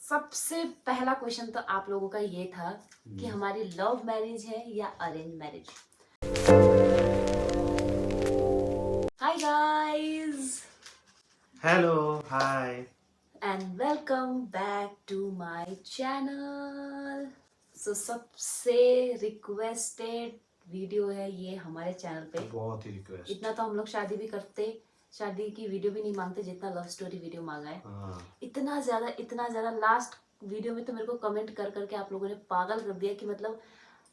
सबसे पहला क्वेश्चन तो आप लोगों का ये था कि हमारी लव मैरिज है या arrange marriage. Hi guys hello hi. And welcome back to my channel. So सबसे रिक्वेस्टेड वीडियो है ये हमारे चैनल पे। बहुत ही रिक्वेस्ट। इतना तो हम लोग शादी भी करते, शादी की वीडियो भी नहीं मांगते जितना लव स्टोरी वीडियो मांगा है। इतना ज्यादा लास्ट वीडियो में तो मेरे को कमेंट कर करके आप लोगों ने पागल कर दिया कि मतलब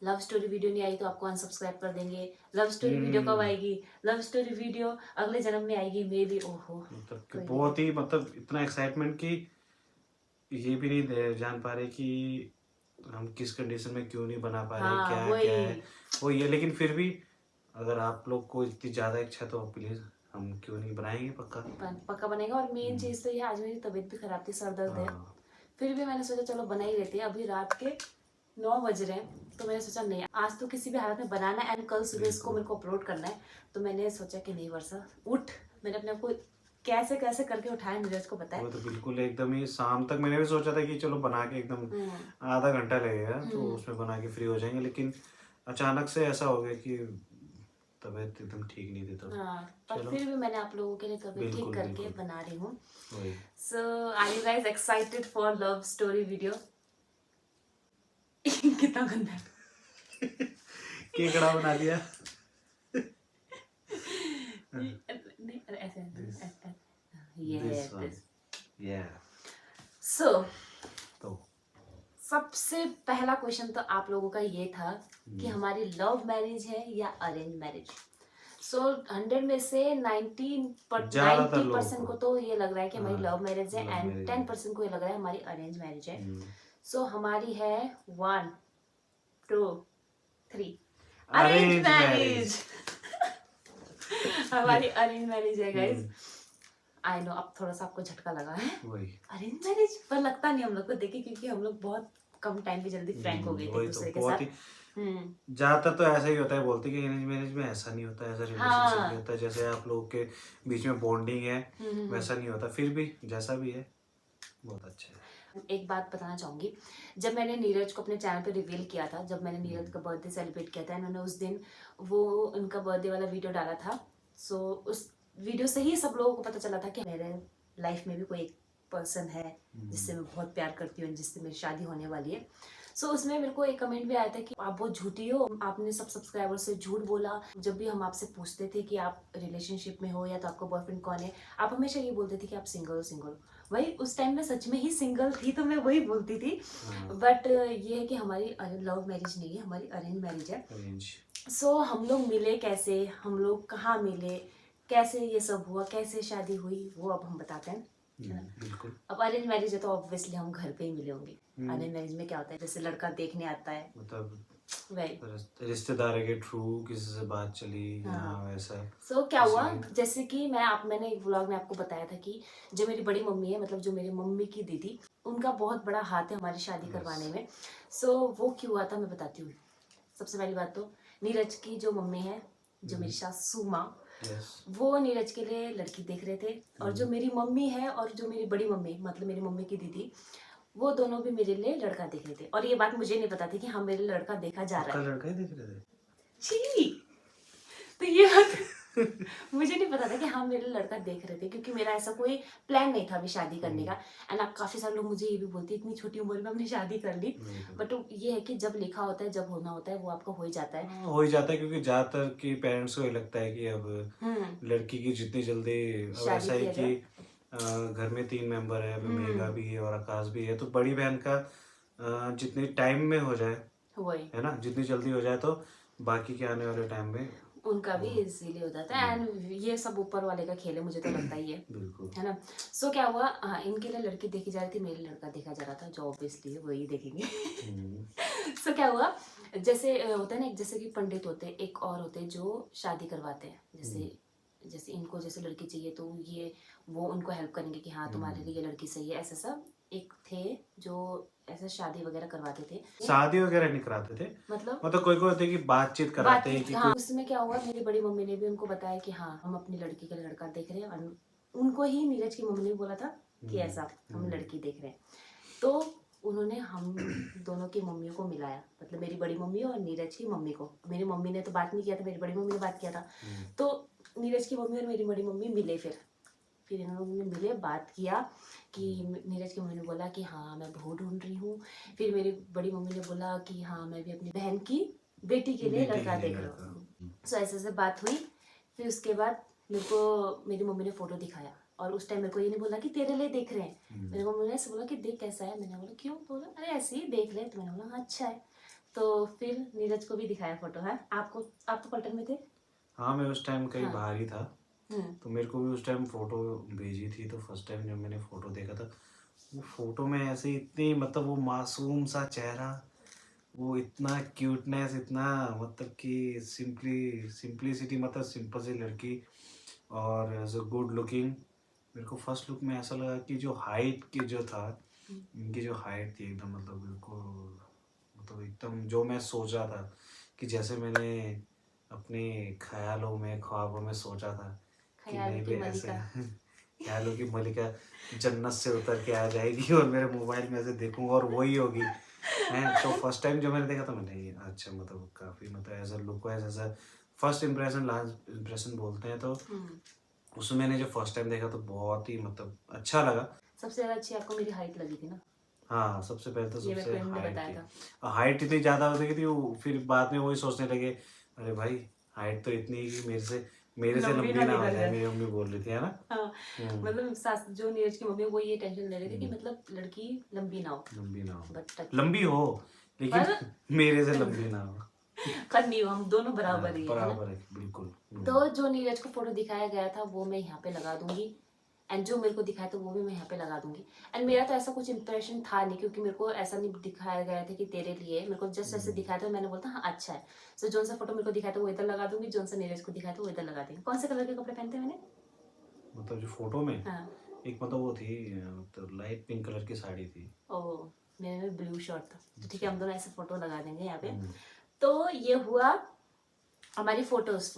लव स्टोरी वीडियो नहीं आई तो आपको अनसब्सक्राइब कर देंगे, लव स्टोरी वीडियो कब आएगी, लव स्टोरी वीडियो अगले जन्म में आएगी मे बी। ओहो मतलब कि बहुत ही मतलब इतना एक्साइटमेंट कि ये भी नहीं जान पा रहे कि हम किस कंडीशन में क्यों नहीं बना पा रहे। हाँ, क्या क्या है वो ये, लेकिन फिर भी अगर आप लोग को इतनी ज़्यादा इच्छा तो प्लीज़ हम क्यों नहीं बनाएंगे पक्का। पक्का बनेगा। और मेन चीज तो ये, आज मेरी तबीयत भी खराब थी, सर दर्द है, फिर भी मैंने सोचा चलो बना ही लेते हैं। अभी रात के 9 बज रहे हैं तो मैंने सोचा नहीं, आज तो किसी भी हालत में बनाना है एंड कल सुबह इसको मेरे को अपलोड करना है। तो मैंने सोचा कि नहीं वर्षा उठ, मैंने अपने आप को कैसे कैसे करके उठाया, नीरज को बताया। वो तो बिल्कुल एकदम ही शाम तक मैंने भी सोचा था कि चलो बना के एकदम आधा घंटा लगेगा तो उसमें बना के फ्री हो जाएंगे, लेकिन अचानक से ऐसा हो गया कि तबीयत एकदम ठीक नहीं थी। तो पर फिर भी मैंने आप लोगों के लिए तबीयत ठीक बिल्कुल करके बिल्कुल बना रही हूँ। वही। So are you guys excited for love story video? कितना गंदा है। केकड़ा बना दिया। नहीं ऐसे This one. Yeah. सो तो सबसे पहला क्वेश्चन तो आप लोगों का ये था कि हमारी लव मैरिज है या अरेंज मैरिज। सो 100 में से 90% को तो ये लग रहा है कि हमारी लव मैरिज है एंड 10% को ये लग रहा है हमारी अरेंज मैरिज है। सो हमारी है 1 2 3 अरेंज मैरिज। हमारी अरेंज मैरिज है गाइस। आई नो अब थोड़ा सा आपको झटका लगा है अरेंज मैरिज, पर लगता नहीं हम लोग को देखे क्योंकि हम लोग बहुत कम टाइम पे जल्दी फ्रैंक हो गए थे एक दूसरे के साथ। ज्यादातर तो ऐसा ही होता है, बोलते कि अरेंज मैरिज में ऐसा नहीं होता, ऐसा रिलेशनशिप नहीं होता, जैसे आप लोग के बीच में बॉन्डिंग है वैसा नहीं होता। फिर भी जैसा भी है बहुत अच्छा है। एक बात बताना चाहूंगी, जब मैंने नीरज को अपने चैनल पे रिवील किया था, जब मैंने नीरज का बर्थडे सेलिब्रेट किया था, इन्होंने उस दिन वो उनका बर्थडे वाला वीडियो डाला था। सो उस वीडियो से ही सब लोगों को पता चला था कि मेरे लाइफ में भी कोई एक पर्सन है जिससे मैं बहुत प्यार करती हूँ, जिससे मेरी शादी होने वाली है। सो उसमें मेरे को एक कमेंट भी आया था कि आप बहुत झूठी हो, आपने सब सब्सक्राइबर से झूठ बोला। जब भी हम आपसे पूछते थे कि आप रिलेशनशिप में हो या तो आपका बॉयफ्रेंड कौन है, आप हमेशा ये बोलते थे कि आप सिंगल हो। वही उस टाइम में सच में ही सिंगल थी तो मैं वही बोलती थी। बट ये है कि हमारी लव मैरिज नहीं है, हमारी अरेंज मैरिज है। सो हम लोग मिले कैसे, हम लोग कहाँ मिले, कैसे ये सब हुआ, कैसे शादी हुई, वो अब हम बताते हैं। बिल्कुल। अब अरेंज मैरिज है तो ऑब्वियसली हम घर पे ही मिले होंगे। अरेंज मैरिज में क्या होता है, जैसे लड़का देखने आता है, मतलब वही रिश्तेदार के थ्रू किसी से बात चली। वैसा। सो क्या हुआ, जैसे कि मैंने एक व्लॉग में आपको बताया था कि जो मेरी बड़ी मम्मी है, मतलब जो मेरी मम्मी की दीदी, उनका बहुत बड़ा हाथ है हमारी शादी करवाने में। सो वो क्यों हुआ था मैं बताती हूँ। सबसे पहली बात तो नीरज की जो मम्मी है, जो मेरी सासू माँ, वो नीरज के लिए लड़की देख रहे थे। और जो मेरी मम्मी है और जो मेरी बड़ी मम्मी, मतलब मेरी मम्मी की दीदी, वो दोनों भी मेरे लिए लड़का देख रहे थे। और ये बात मुझे नहीं पता थी कि हाँ मेरे लड़का देखा जा रहा है। लड़का ही देख रहे थे। छी, तो ये बात मुझे नहीं पता था कि हाँ मेरे लड़का देख रहे थे, क्योंकि मेरा ऐसा कोई प्लान नहीं था अभी शादी करने का। एंड अब काफी सारे लोग मुझे ये भी बोलते हैं इतनी छोटी उम्र में हमने शादी कर ली। बट ये है कि जब लिखा होता है, जब होना होता है, वो आपका हो ही जाता है। हो ही जाता है, क्योंकि ज्यादातर की पेरेंट्स को ये लगता है कि अब लड़की की जितनी जल्दी, अब ऐसा है कि घर में 3 मेंबर है, मेघा भी है और आकाश भी है, तो बड़ी बहन का जितने टाइम में हो जाए, है ना, जितनी जल्दी हो जाए तो बाकी के आने वाले टाइम में उनका भी इजीली हो जाता है। एंड ये सब ऊपर वाले का खेल है, मुझे तो लगता ही है। है ना। सो क्या हुआ, हाँ इनके लिए लड़की देखी जा रही थी, मेरे लड़का देखा जा रहा था, जो ऑब्वियसली वही देखेंगे। सो क्या हुआ, जैसे होता है ना, जैसे कि पंडित होते हैं, एक और होते हैं जो शादी करवाते हैं। जैसे इनको जैसे लड़की चाहिए तो ये वो उनको हेल्प करेंगे कि हाँ तुम्हारे लिए ये लड़की सही है, ऐसा सब एक थे जो ऐसा शादी वगैरह करवाते थे। शादी वगैरह नहीं कराते थे, मतलब कोई होते कि बातचीत कराते हैं कि हाँ। उसमें क्या हुआ, मेरी बड़ी मम्मी ने भी उनको बताया कि हाँ हम अपनी लड़की का लड़का देख रहे हैं। और उनको ही नीरज की मम्मी ने बोला था कि ऐसा हम लड़की देख रहे हैं। तो उन्होंने हम दोनों की मम्मियों को मिलाया, मतलब मेरी बड़ी मम्मी और नीरज की मम्मी को। मेरी मम्मी ने तो बात नहीं किया था, मेरी बड़ी मम्मी ने बात किया था। तो नीरज की मम्मी और मेरी बड़ी मम्मी मिले, फिर इन लोगों ने मिले, बात किया कि नीरज की मम्मी ने बोला कि हाँ मैं बहू ढूंढ रही हूँ। फिर मेरी बड़ी मम्मी ने बोला कि हाँ मैं भी अपनी बहन की बेटी के लिए लड़का देख रहा हूँ। सो ऐसे ऐसे बात हुई। फिर उसके बाद मेरे को मेरी मम्मी ने फोटो दिखाया, और उस टाइम मेरे को ये नहीं बोला कि तेरे लिए देख रहे हैं। मेरी मम्मी ने ऐसे बोला कि देख कैसा है। मैंने बोला क्यों? बोला अरे ऐसे ही देख ले। तो मैंने बोला हाँ अच्छा है। तो फिर नीरज को भी दिखाया फोटो। है आपको? आप तो पलटन में थे। हाँ, मैं उस टाइम कहीं हाँ। बाहर ही था, तो मेरे को भी उस टाइम फोटो भेजी थी। तो फर्स्ट टाइम जब मैंने फोटो देखा था, वो फोटो में ऐसे इतनी मतलब वो मासूम सा चेहरा, वो इतना क्यूटनेस, इतना मतलब कि सिंपलिसिटी, मतलब सिंपल सी लड़की और एज अ गुड लुकिंग। मेरे को फर्स्ट लुक में ऐसा लगा कि जो हाइट की जो था, इनकी जो हाइट थी एकदम मतलब बिल्कुल, मतलब एकदम जो मैं सोचा था कि जैसे मैंने अपने ख्यालों में, ख्वाबों में सोचा था कि ख्याल मैं की भी ऐसे मलिका। ख्यालों की मलिका जन्नत से उतर के आ जाएगी और मेरे मोबाइल में ऐसे देखूंगा और वही होगी हैं। तो फर्स्ट टाइम जब मैंने देखा था, मैंने ये अच्छा मतलब काफ़ी मतलब as a look wise, as a first impression last impression बोलते हैं, तो उसमें मैंने जब फर्स्ट टाइम देखा तो बहुत ही मतलब अच्छा लगा। सबसे ज्यादा अच्छी आपको मेरी हाइट लगी थी ना? हाँ, सबसे पहले तो ये मेरे सबसे को इन्होंने हाइट बताया थी। था। हाइट इतनी ज़्यादा हो गई थी वो, फिर बाद में वही सोचने लगे, अरे भाई हाइट तो इतनी ही कि मेरे से लंबी लंबी ना ना हो निकल जाए, जाए। मेरी मम्मी बोल रही थी, है ना। हाँ, मतलब सास जो नीरज की मम्मी, वो ये टेंशन ले रही थी कि हम्म, मतलब लड़की लंबी ना हो। लंबी ना हो, बट लंबी हो लेकिन पर मेरे से लंबी ना हो। करनी हो, हम दोनों हाँ, बराबर ही है ना। बराबर है बिल्कुल। तो जो नीरज को फोटो दिखाया गया था वो मैं यहाँ पे लगा दूंगी, एंड जो मेरे को दिखाया था वो भी मैं यहाँ पे लगा दूंगी। एंड मेरा तो ऐसा कुछ इंप्रेशन था नहीं, क्योंकि मेरे को ऐसा नहीं दिखाया गया था कि तेरे लिए। मेरे को जस्ट ऐसे दिखाया था, मैंने बोलता हाँ अच्छा है। सो जोन सा फोटो मेरे को दिखाया था वो इधर लगा दूंगी, जोन सा नीरज को दिखाया था वो इधर लगा देंगे। कौन से कलर के कपड़े पहनते हैं मैंने? मतलब जो फोटो में हाँ। एक मतलब वो थी, तो लाइट पिंक कलर की साड़ी थी। ओ, मेरे में ब्लू शर्ट था। तो ठीक है, अच्छा। हम दोनों ऐसे फोटो लगा देंगे यहाँ पे। तो ये हुआ हमारी फोटोज,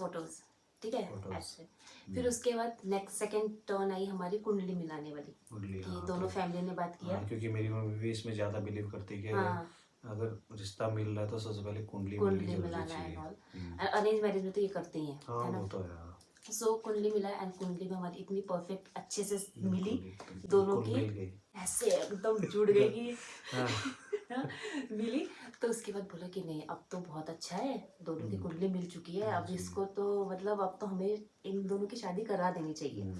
ठीक है फोटोज। ऐसे। फिर उसके बाद नेक्स्ट सेकंड टर्न आई हमारी कुंडली मिलाने वाली, कुंडली, कि हाँ। दोनों तो फैमिली ने बात किया। हाँ, क्योंकि मेरी मम्मी भी इसमें ज़्यादा बिलीव करती है कि हाँ, अगर रिश्ता मिल रहा है तो सबसे पहले कुंडली मिलनी कुंडली जरूरी मिलाना एंड चाहिए। ऑल। अरेंज मैरिज में तो ये करते ही हैं, हाँ, है ना। वो तो है, हाँ। सो कुंडली मिला, एंड कुंडली में हमारी इतनी परफेक्ट अच्छे से मिली बिल्कुल एकदम दोनों बिल्कुल की, मिल गई। ऐसे एकदम जुड़ गई कि हाँ। हाँ, मिली। तो उसके बाद बोला कि नहीं अब तो बहुत अच्छा है, दोनों की कुंडली मिल चुकी है, अब इसको तो मतलब अब तो हमें इन दोनों की शादी करा देनी चाहिए।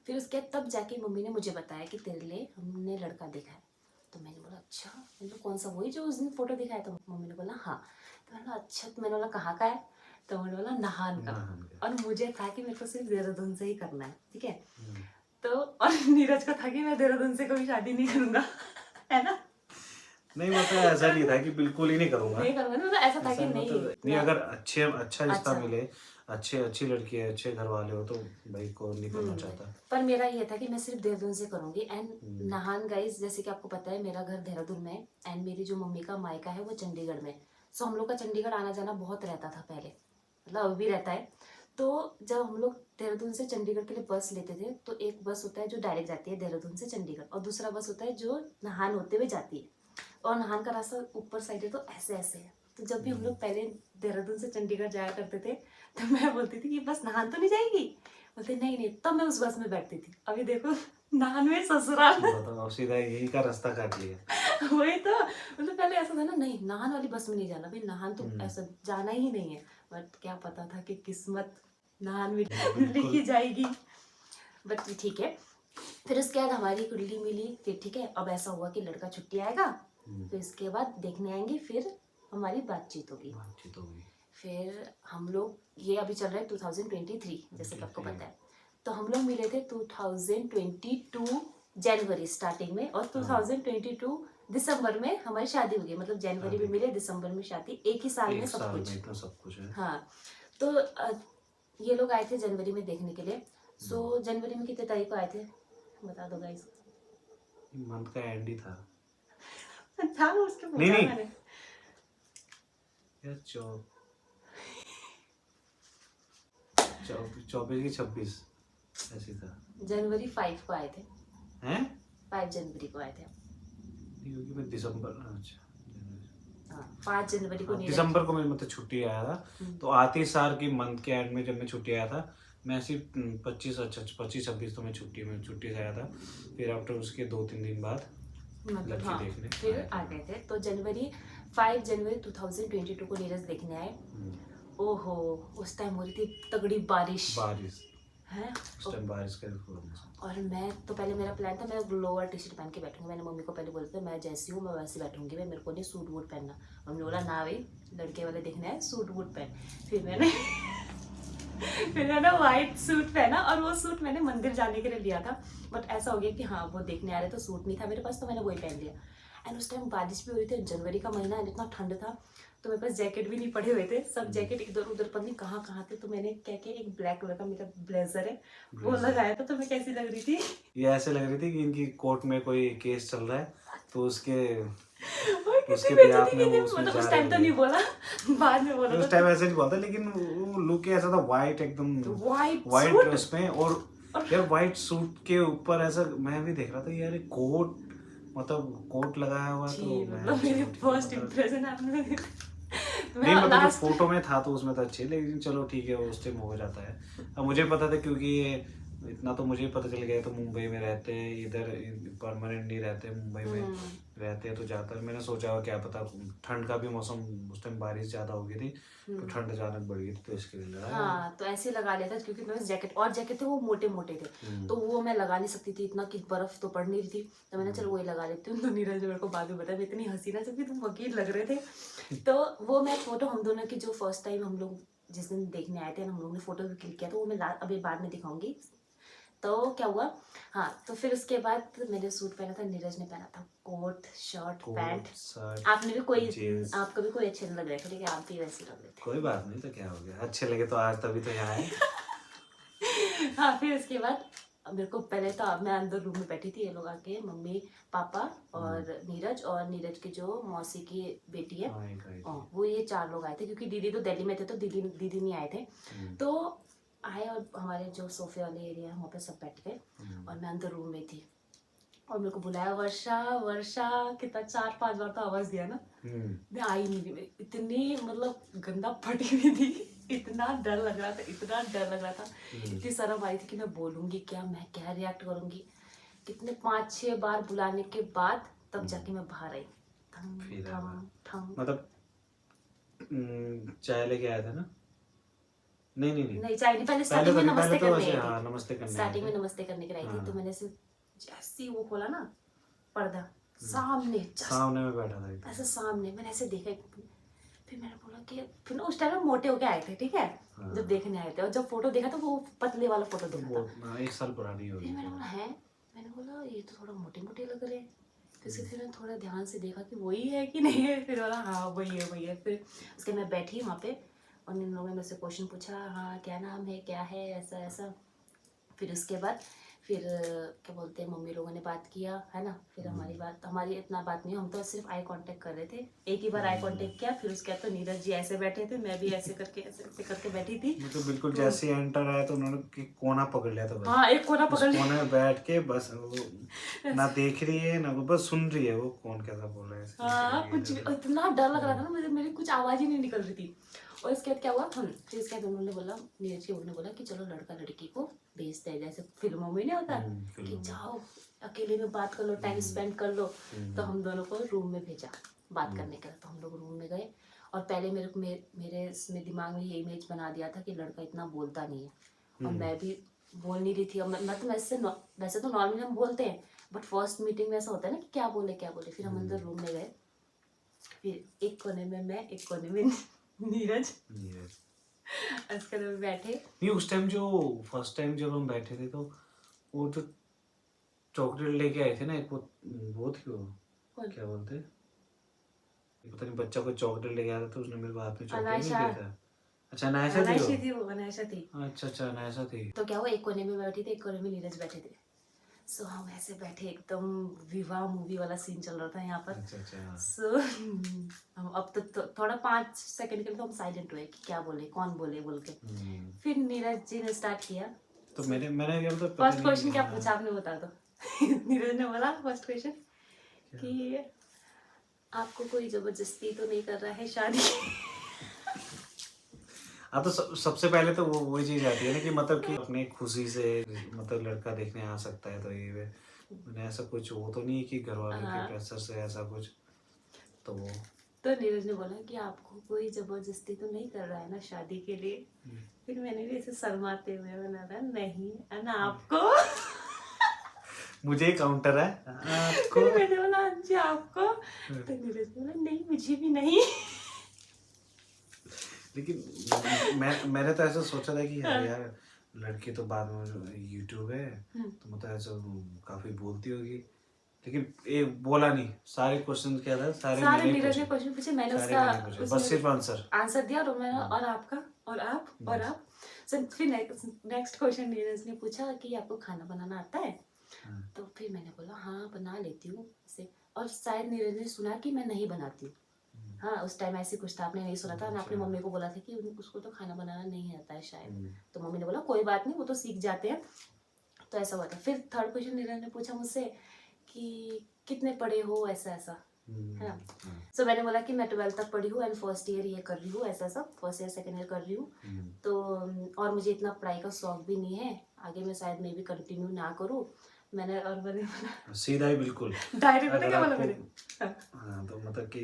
फिर उसके बाद तब जाके मम्मी ने मुझे बताया कि तेरे लिए हमने लड़का देखा है। तो मैंने बोला अच्छा, मैंने बोला कौन सा? वही जो उस दिन फोटो दिखाया था। मम्मी ने बोला हाँ। तो मैंने बोला अच्छा। तो मैंने बोला कहाँ का है? तो मैंने बोला नाहन का। नाहन का। और मुझे था कि मेरे को सिर्फ देहरादून से ही करना है, ठीक है। तो और नीरज को था कि मैं देहरादून से कभी शादी नहीं करूंगा है ना। नहीं, मतलब ऐसा नहीं था कि बिल्कुल ही नहीं करूंगा। नहीं करूंगा, मतलब ऐसा था कि ऐसा नहीं मतलब नहीं, मैं अगर अच्छा रिश्ता अच्छा। मिले, अच्छी लड़की है, अच्छे घर वाले हो, तो भाई कौन नहीं करना चाहता। पर मेरा ये था कि मैं सिर्फ देहरादून से करूंगी। एंड नाहन गाइस, जैसे कि आपको पता है मेरा घर देहरादून में है, एंड मेरी जो मम्मी का मायका है वो चंडीगढ़ में। सो हम लोग का चंडीगढ़ आना जाना बहुत रहता था पहले, मतलब अब भी रहता है। तो जब हम लोग देहरादून से चंडीगढ़ के लिए बस लेते थे, तो एक बस होता है जो डायरेक्ट जाती है देहरादून से चंडीगढ़, और दूसरा बस होता है जो नाहन होते हुए जाती है। और नाहन का रास्ता ऊपर साइड है, तो ऐसे ऐसे है। तो जब भी हम लोग पहले देहरादून से चंडीगढ़ जाया करते थे, तो मैं बोलती थी कि बस नाहन तो नहीं जाएगी? बोलते नहीं नहीं, तब मैं उस बस में बैठती थी। अभी देखो नाहन में ससुराल बताओ, अब सीधा यही का रास्ता काट लिया। वही तो, मतलब पहले ऐसा था ना, नहीं नाहन वाली बस में नहीं जाना भाई, नाहन तो ऐसा जाना ही नहीं है। बट क्या पता था कि किस्मत नाहन में बिल्कुल। लिखी जाएगी। बट ठीक है। फिर उसके बाद हमारी कुंडली मिली, फिर ठीक है, अब ऐसा हुआ कि लड़का छुट्टी आएगा, फिर इसके बाद देखने आएंगे, फिर हमारी बातचीत होगी। बातचीत हो गई। फिर हम लोग, ये अभी चल रहा है 2023, जैसे कि आपको पता है। तो हम लोग मिले थे 2022 जनवरी स्टार्टिंग में, और 2022 दिसंबर में हमारी शादी हो गई। मतलब जनवरी में मिले, दिसंबर में शादी, एक ही साल में एक सब साल कुछ। में इतना सब कुछ है। हाँ। तो ये लोग आए थे जनवरी में देखने के लिए। सो जनवरी में कितने तारीख को आए थे बता दो गाइस? मंथ का एंड ही था। था उसके पूछा नहीं मैंने। यार 24 की 26 ऐसी था। जनवरी 5 को आए थे। हैं? 5 जनवरी को आए थे। क्योंकि मैं दिसंबर, अच्छा हाँ 5 जनवरी को नीरज। दिसंबर को मैं मतलब छुट्टी आया था, तो आते साल की मंथ के एंड में जब मैं छुट्टी आया था, मैं ऐसी 25-26 तो मैं छुट्टी से आया था। फिर आफ्टर उसके 2-3 दिन बाद मतलब लड़की हाँ देखने फिर आए आ थे। गए थे। तो जनवरी 5 जनवरी 2022 को नीरज देखने आए। ओहो उस टाइम हो रही थी तगड़ी बारिश बारिश, है। उस टाइम बारिश का पूरा मौसम। और मैं तो पहले मेरा प्लान था मैं लोअर टी शर्ट पहन के बैठूंगी। मैंने मम्मी को पहले बोला था मैं जैसी हूँ मैं वैसे बैठूंगी, मैं मेरे को नहीं सूट वूट पहनना। मम्मी बोला ना भाई लड़के वाले देखने आए सूट वूट पहन। फिर मैंने फिर मैंने वाइट सूट पहना और वो सूट मैंने मंदिर जाने के लिए लिया था। बट ऐसा हो गया कि हाँ वो देखने आ रहे तो सूट नहीं था मेरे पास, तो मैंने वही पहन लिया। एंड उस टाइम बारिश भी हो रही थी, जनवरी का महीना इतना ठंड था, तो मेरे पास जैकेट भी नहीं पड़े हुए थे, सब जैकेट इधर उधर पता नहीं कहाँ कहाँ थे। तो मैंने क्या किया एक ब्लैक कलर का मेरा ब्लेजर है वो लगाया था। तो मैं कैसी लग रही थी ये ऐसे लग रही थी कि इनकी कोर्ट में कोई केस चल रहा है, तो उसके कितनी बेयाफ बेइज्जती में की थी। वो उसमें मतलब जा उस टाइम तो रही नहीं है। बोला बाद में बोला उस टाइम ऐसे नहीं बोलता, लेकिन वो लुक ही ऐसा था, वाइट एकदम वाइट वाइट सूट। ड्रेस में। और यार वाइट सूट के ऊपर ऐसा मैं भी देख रहा था यार, कोट मतलब कोट लगाया हुआ है, तो मैं मतलब मेरी चलो ठीक है, फर्स्ट मतलब इम्प्रेशन आपने नहीं मैं मतलब जो लास्ट फोटो में था तो उसमें तो अच्छी है, लेकिन चलो ठीक है उस टाइम हो जाता है। अब मुझे पता था क्योंकि ये इतना तो मुझे पता चल गया, तो मुंबई में रहते हैं, इधर परमानेंट नहीं रहते, मुंबई में रहते हैं, तो ज्यादातर मैंने सोचा क्या पता ठंड का भी मौसम, उस टाइम बारिश ज्यादा हो गई थी, तो ठंड अचानक बढ़ गई थी, तो इसके लिए लगाया। हाँ तो ऐसे लगा लिया था क्योंकि मेरे पास जैकेट और जैकेट थे वो मोटे मोटे थे, तो वो मैं लगा नहीं सकती थी इतना कि बर्फ तो पड़ नहीं रही थी। तो मैंने चलो वही लगा लेती हूँ। तो नीरज ने मेरे को बाद में बताया मैं इतनी हंसी ना जबकि तुम वकील लग रहे थे। तो वो मैं फोटो हम दोनों की जो फर्स्ट टाइम हम लोग जिस दिन देखने आए थे हम लोग ने फोटो भी क्लिक किया, तो वो मैं अभी बाद में दिखाऊंगी। तो क्या हुआ, हाँ तो फिर उसके बाद मैंने सूट पहना था, नीरज ने पहना था कोट शर्ट पैंट। शर्ट आपने भी कोई जीन्स। आपको भी कोई अच्छे नहीं लग रहे थे, ठीक है आप भी वैसे लग रहे थे। कोई बात नहीं, तो क्या हो गया, अच्छे लगे तो आज तभी तो यहाँ है। हाँ फिर उसके बाद मेरे को पहले तो मैं अंदर रूम में बैठी थी, ये लोग आके मम्मी पापा और नीरज की जो मौसी की बेटी है वो ये 4 लोग आए थे, क्योंकि दीदी तो दिल्ली में थे तो दीदी नहीं आए थे। तो आए और हमारे जो सोफे वाले एरिया है वहाँ पे सब बैठ गए और मैं अंदर रूम में थी और मेरे को बुलाया वर्षा वर्षा कितना 4-5 बार तो आवाज दिया ना, मैं आई नहीं थी। मैं इतनी मतलब गंदा फटी हुई थी, इतना डर लग रहा था इतना डर लग रहा था, इतनी शर्म आई थी कि मैं बोलूंगी क्या, मैं क्या रिएक्ट करूंगी। कितने 5-6 बार बुलाने के बाद तब जाके मैं बाहर आई। मतलब चाय लेके आया था ना? नहीं चाय नहीं, पहले स्टार्टिंग में नमस्ते तो करने वैसे आई हाँ थी, नमस्ते करने स्टार्टिंग में नमस्ते करने के आई थी। तो मैंने से जैसे ही वो खोला ना पर्दा सामने में बैठा था ऐसे सामने, मैंने ऐसे देखा। फिर मैंने बोला कि फिर ना उस टाइम में मोटे होके आए थे, ठीक है जब देखने आए थे, और जब फोटो देखा तो वो पतले वाला फोटो देखा था, 1 साल पुरानी होगी। फिर मैंने बोला है, मैंने बोला ये तो थोड़ा मोटे मोटे लग रहे हैं। फिर मैंने थोड़ा ध्यान से देखा कि वही है कि नहीं है, फिर बोला हाँ वही है। फिर उसके मैं बैठी वहाँ पे और इन लोगों ने मुझसे क्वेश्चन पूछा, हाँ क्या नाम है क्या है ऐसा ऐसा। फिर उसके बाद फिर क्या बोलते हैं मम्मी लोगों ने बात किया है ना। फिर हमारी इतना बात नहीं, हम तो सिर्फ आई कांटेक्ट कर रहे थे, एक ही बार आई कांटेक्ट किया। फिर उसके बाद तो नीरज जी ऐसे बैठे थे, मैं भी ऐसे करके बैठी थी। तो बिल्कुल जैसे एंटर आया तो उन्होंने कोना पकड़ लिया था बस। हाँ एक कोना पकड़ लिया, कोने में बैठ के बस वो ना देख रही है ना बस सुन रही है वो कौन कैसा बोल रहा है। हाँ कुछ इतना डर लग रहा था ना, मेरी कुछ आवाज ही नहीं निकल रही थी। और इसके बाद क्या हुआ, फिर इसके बाद उन्होंने बोला, नीरज के उन्होंने बोला कि चलो लड़का लड़की को भेजते हैं, जैसे फिल्मों में नहीं होता कि जाओ अकेले में बात कर लो टाइम स्पेंड कर लो। तो हम दोनों को रूम में भेजा बात करने के लिए। तो हम लोग रूम में गए और पहले मेरे इसमें दिमाग में ये इमेज बना दिया था कि लड़का इतना बोलता नहीं है और मैं भी बोल नहीं रही थी। और मैं तो वैसे तो नॉर्मली हम बोलते हैं, बट फर्स्ट मीटिंग में ऐसा होता है ना कि क्या बोले। फिर हम अंदर रूम में गए, फिर एक कोने में मैं एक कोने में नीरज उसके में बैठे। नहीं उस टाइम जो फर्स्ट टाइम जब हम बैठे थे तो वो जो चॉकलेट लेके आए थे ना एक वो थी वो क्या बोलते हैं, पता नहीं बच्चा को चॉकलेट लेके आया था तो उसने मेरे को हाथ में चॉकलेट नहीं दिया था। अच्छा अनायशा थी वो अनायशा थी। अच्छा अनायशा थी। तो क्या हुआ, एक कोने में बैठी थी एक कोने में नीरज बैठे थे। सो हम ऐसे बैठे, एकदम विवाह मूवी वाला सीन चल रहा था यहाँ पर। अच्छा। सो हम अब तो थोड़ा 5 सेकंड के लिए तो हम साइलेंट हुए कि क्या बोले कौन बोले बोल के। फिर नीरज जी ने स्टार्ट किया। तो मैंने क्या मतलब फर्स्ट क्वेश्चन क्या पूछा आपने बता दो। नीरज ने बोला फर्स्ट क्वेश्चन कि आपको कोई जबरदस्ती तो नहीं कर रहा है शादी? हाँ तो सबसे पहले तो वो चीज आती है ना कि मतलब कि अपने खुशी से मतलब लड़का देखने आ सकता है, तो ये मैंने ऐसा कुछ वो तो नहीं है कि घर वालों के हाँ। प्रेशर से ऐसा कुछ तो तो नीरज ने बोला कि आपको कोई जबरदस्ती तो नहीं कर रहा है ना शादी के लिए? फिर मैंने भी ऐसे शर्माते हुए बोला नहीं, है ना आपको? मुझे काउंटर है आपको। फिर मैंने बोला हाँ जी आपको। तो नीरज ने बोला नहीं मुझे भी नहीं। लेकिन मैंने तो ऐसा सोचा था कि यार लड़की तो बाद में यूट्यूब है तो मतलब ऐसा काफी बोलती होगी, लेकिन एक बोला नहीं। सारे क्वेश्चन क्या था, सारे मैंने नीरज ने पूछे, क्वेश्चन पूछे, मैंने सारे उसका मैंने पूछे, बस सिर्फ आंसर। आंसर दिया और मैंने और आपका और आप और आप। सर फिर नेक्स्ट क्वेश्चन नीरज ने पूछा कि आपको खाना बनाना आता है? तो फिर मैंने बोला हाँ बना लेती हूँ ऐसे। और शायद नीरज ने सुना कि मैं नहीं बनाती हूँ। हाँ उस टाइम ऐसे कुछ था, आपने नहीं सुना था ना, आपने मम्मी को बोला था कि उसको तो खाना बनाना नहीं आता है शायद। तो मम्मी ने बोला कोई बात नहीं वो तो सीख जाते हैं। तो ऐसा हुआ था। फिर थर्ड क्वेश्चन नीरज ने पूछा मुझसे कि कितने पढ़े हो, ऐसा ऐसा है ना। सो मैंने बोला कि मैं 12th तक पढ़ी हूँ एंड फर्स्ट ईयर ये कर रही हूँ, ऐसा सब फर्स्ट ईयर सेकंड ईयर कर रही हूँ। तो और मुझे इतना पढ़ाई का शौक भी नहीं है, आगे मैं शायद मैं भी कंटिन्यू ना करूँ। मैंने बोला सीधा ही बिल्कुल डायरेक्ट पता क्या बोला मैंने? हाँ तो मतलब कि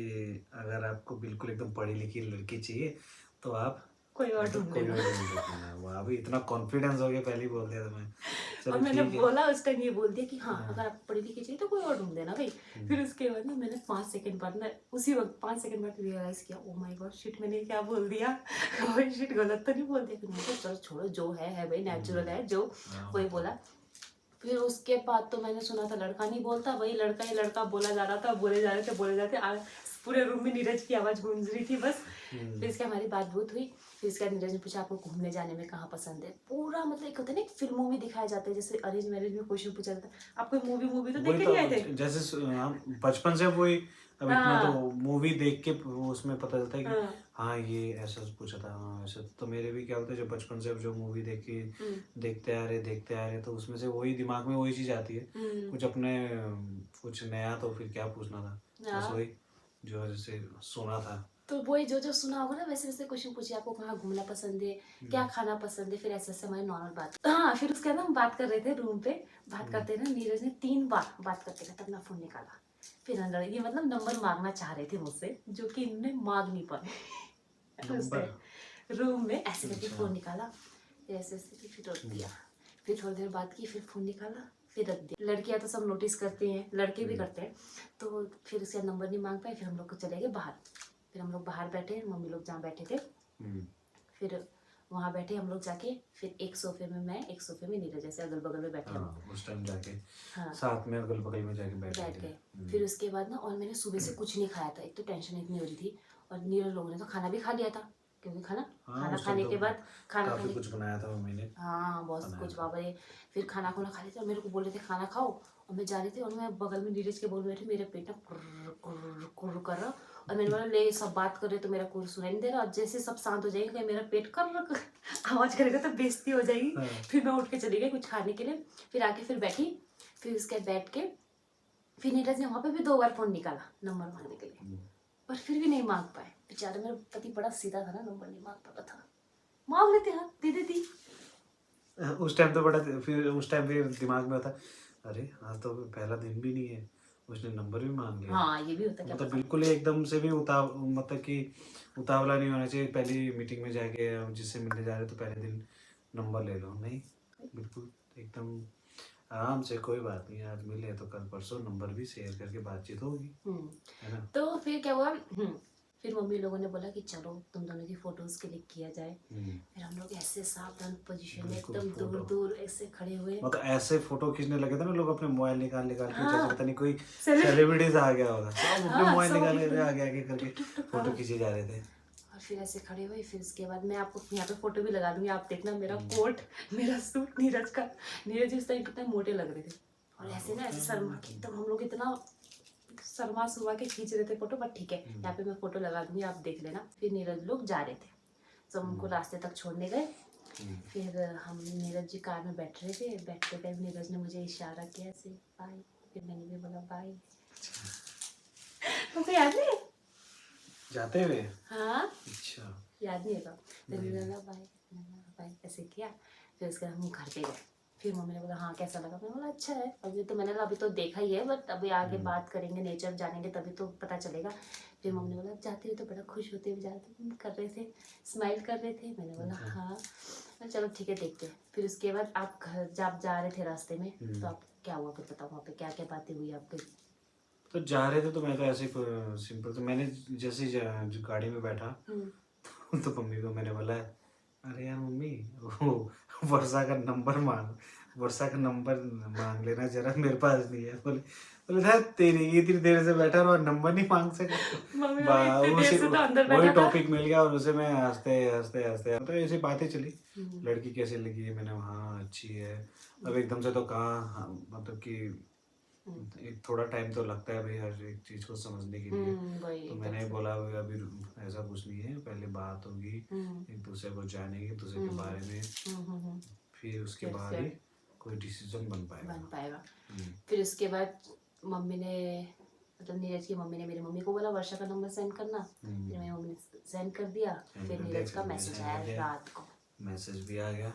अगर आपको बिल्कुल एकदम पढ़ी लिखी लड़की चाहिए तो आप कोई और ढूंढ कोई लेना। और ढूंढ लेना। वाह अभी इतना कॉन्फिडेंस हो गया, पहले ही बोल दिया था मैं। और चलो मैंने ठीक है। बोला उस टाइम ये बोल दिया कि हाँ अगर आप पढ़ी लिखी चाहिए तो कोई और ढूंढ देना भाई। फिर उसके बाद ना मैंने 5 सेकंड बाद ना उसी वक्त 5 सेकंड बाद रियलाइज किया ओ माय गॉड शिट मैंने क्या बोल दिया। वही शिट गलत तो नहीं बोल दिया कि मैं चलो छोड़ो जो है भाई नेचुरल है जो वही बोला। फिर उसके बाद तो मैंने सुना था लड़का नहीं बोलता, वही लड़का ही लड़का बोला जा रहा था, बोले जा रहे थे पूरे रूम में नीरज की आवाज गूंज रही थी बस। फिर इसके हमारी बात बहुत हुई। फिर इसके बाद नीरज ने पूछा आपको घूमने जाने में कहाँ पसंद है? पूरा मतलब एक होता है ना फिल्मों में दिखाया जाता है जैसे अरेंज मैरिज में क्वेश्चन पूछा जाता है आप कोई मूवी तो देख के नहीं आए थे? जैसे हम बचपन से वही, अब इतना तो मूवी देख के उसमें पता चलता है कि हाँ ये ऐसा पूछा था, हाँ ऐसा। तो मेरे भी क्या होता है, जब बचपन से अब जो मूवी देखते आ रहे तो उसमें से वही दिमाग में वही चीज आती है। कुछ अपने कुछ नया तो फिर क्या पूछना था, बस वही जो जैसे सुना था। तो वही जो सुना होगा ना वैसे वैसे क्वेश्चन पूछे आपको कहाँ घूमना पसंद है, क्या खाना पसंद है, फिर ऐसे ऐसे हमारी नॉर्मल बात। हाँ फिर उसके बाद हम बात कर रहे थे रूम पे, बात करते ना नीरज ने 3 बार बात करते तब अपना फोन निकाला। फिर अंदर ये मतलब नंबर मांगना चाह रहे थे मुझसे जो कि इन्होंने मांग नहीं पाए। रूम में ऐसे करके फोन निकाला, फिर ऐसे ऐसे फिर रख दिया। फिर थोड़ी देर बात की, फिर फोन निकाला, फिर रख दिया। लड़कियां तो सब नोटिस करती हैं, लड़के भी करते हैं। तो फिर उसका नंबर नहीं मांग पाए, फिर हम लोग को चले गए बाहर। फिर हम लोग बाहर बैठे, मम्मी लोग जहाँ बैठे थे फिर वहाँ बैठे हम लोग जाके। फिर एक सोफे में मैं, एक सोफे में नीरज, जैसे अगल बगल में बैठे हम उस टाइम जाके हाँ साथ में अगल बगल में जाके बैठ गए। फिर उसके बाद ना और मैंने सुबह से कुछ नहीं खाया था, एक तो टेंशन इतनी हो रही थी और नीरज लोगों ने तो खाना भी खा लिया था क्योंकि खाना खाने के बाद काफी कुछ बनाया था मम्मी ने। हाँ बहुत कुछ बाबा रे। फिर खाना खा लेते और मेरे को बोल रहे थे खाना खाओ और मैं जा रही थी और मैं बगल में नीरज के बोल में बैठी, मेरे पेट ना कुर्र कर रहा और मैंने बोला ले सब बात कर रहे तो मेरा कुर्र सुनाई नहीं दे रहा। जैसे सब शांत हो जाएंगे मेरा पेट कर आवाज करेगा तो बेइज्जती हो जाएगी। फिर मैं उठ के चली गई कुछ खाने के लिए। फिर आके फिर बैठी, फिर उसके बैठ के फिर नीरज ने वहाँ पे भी 2 बार फोन निकाला नंबर मांगने के लिए, पर फिर भी नहीं मांग पाए। बेचारा मेरा पति बड़ा सीधा था ना, नंबर नहीं मांग पाता था। मांग लेते हाँ दे देती। उस टाइम तो बड़ा, फिर उस टाइम फिर दिमाग में होता अरे आज तो पहला दिन भी नहीं है, उसने नंबर भी मांग लिया। हाँ ये भी होता है, क्या मतलब पता। बिल्कुल ही एकदम से भी मतलब कि उतावला नहीं होना चाहिए। पहली मीटिंग में जाके जिससे मिलने जा रहे तो पहले दिन नंबर ले लो, नहीं बिल्कुल एकदम आराम से, कोई बात नहीं आज मिले तो कल परसों नंबर भी शेयर करके बातचीत होगी, है ना। तो फिर क्या हुआ, फिर मम्मी लोगों ने बोला कि चलो तुम दोनों की फोटोज क्लिक किया जाए। फिर हम लोग ऐसे सावधान पोजीशन में एकदम दूर दूर ऐसे खड़े हुए, मतलब ऐसे फोटो खींचने लगे थे ना लोग अपने मोबाइल निकाल के जैसे पता नहीं कोई सेलिब्रिटीज आ गया होगा, सब अपने मोबाइल निकाल के आगे करके फोटो खींचे जा रहे थे। और फिर ऐसे खड़े हुए। फिर उसके बाद मैं आपको यहाँ पे फोटो भी लगा दूंगी, आप देखना मेरा कोट, मेरा सूट, नीरज का। नीरज इस टाइम कितने मोटे लग रहे थे और ऐसे ना ऐसे शर्मा के एकदम, हम लोग इतना शर्मा के खींच रहे थे फोटो। बट ठीक है यहाँ पे मैं फोटो लगा दूंगी, आप देख लेना। फिर नीरज लोग जा रहे थे, सब उनको रास्ते तक छोड़ने गए। फिर हम नीरज जी कार में बैठ रहे थे, बैठते टाइम नीरज ने मुझे इशारा किया ऐसे बाय, फिर मैंने भी बोला बाय। याद नहीं? जाते हुए? हाँ अच्छा। याद नहीं था। फिर मैंने बोला बाय, बाय ऐसे किया। फिर उसके बाद हम घर पे गए। फिर मम्मी ने बोला हाँ कैसा लगा? मैंने बोला अच्छा है। अभी तो मैंने बोला अभी तो देखा ही है, बट अभी आगे बात करेंगे, नेचर जानेंगे तभी तो पता चलेगा। फिर मम्मी ने बोला जाते हुए तो बड़ा खुश होते हुए जाते कर रहे थे, स्माइल कर रहे थे। मैंने बोला हाँ। चलो ठीक है देखते हैं। फिर उसके बाद आप घर जब जा रहे थे रास्ते में तो आप क्या हुआ फिर बताओ, वहाँ पे क्या क्या बातें हुई आपकी? तो जा रहे थे तो मैं तो ऐसे सिंपल, तो मैंने जैसे ही जो गाड़ी में बैठा तो मम्मी को मैंने बोला अरे यार मम्मी वो वर्षा का नंबर मांग लेना जरा, मेरे पास नहीं है। बोले बोले था तेरी इतनी देर से बैठा और नंबर नहीं मांग सका। मम्मी इतनी देर से तो अंदर वही बैठा था। टॉपिक मिल गया और उसे मैं हंसते हंसते हंसते तो ऐसी बातें चली। लड़की कैसी लगी? मैंने हाँ अच्छी है। अब एकदम से तो कहाँ, हाँ, मतलब कि एक थोड़ा टाइम तो लगता है भाई हर एक चीज को समझने के लिए। वही तो एकदम मैंने से। बोला अभी ऐसा कुछ नहीं है, पहले बात होगी, एक दूसरे को जानेंगे, एक दूसरे के बारे में, फिर उसके बाद ही कोई डिसीजन बन पाएगा। फिर उसके बाद मम्मी ने, मतलब नीरज की मम्मी ने मेरी मम्मी को बोला वर्षा का नंबर सेंड करना। फिर मेरी मम्मी ने सेंड कर दिया। फिर नीरज का मैसेज आया रात को। मैसेज भी आ गया,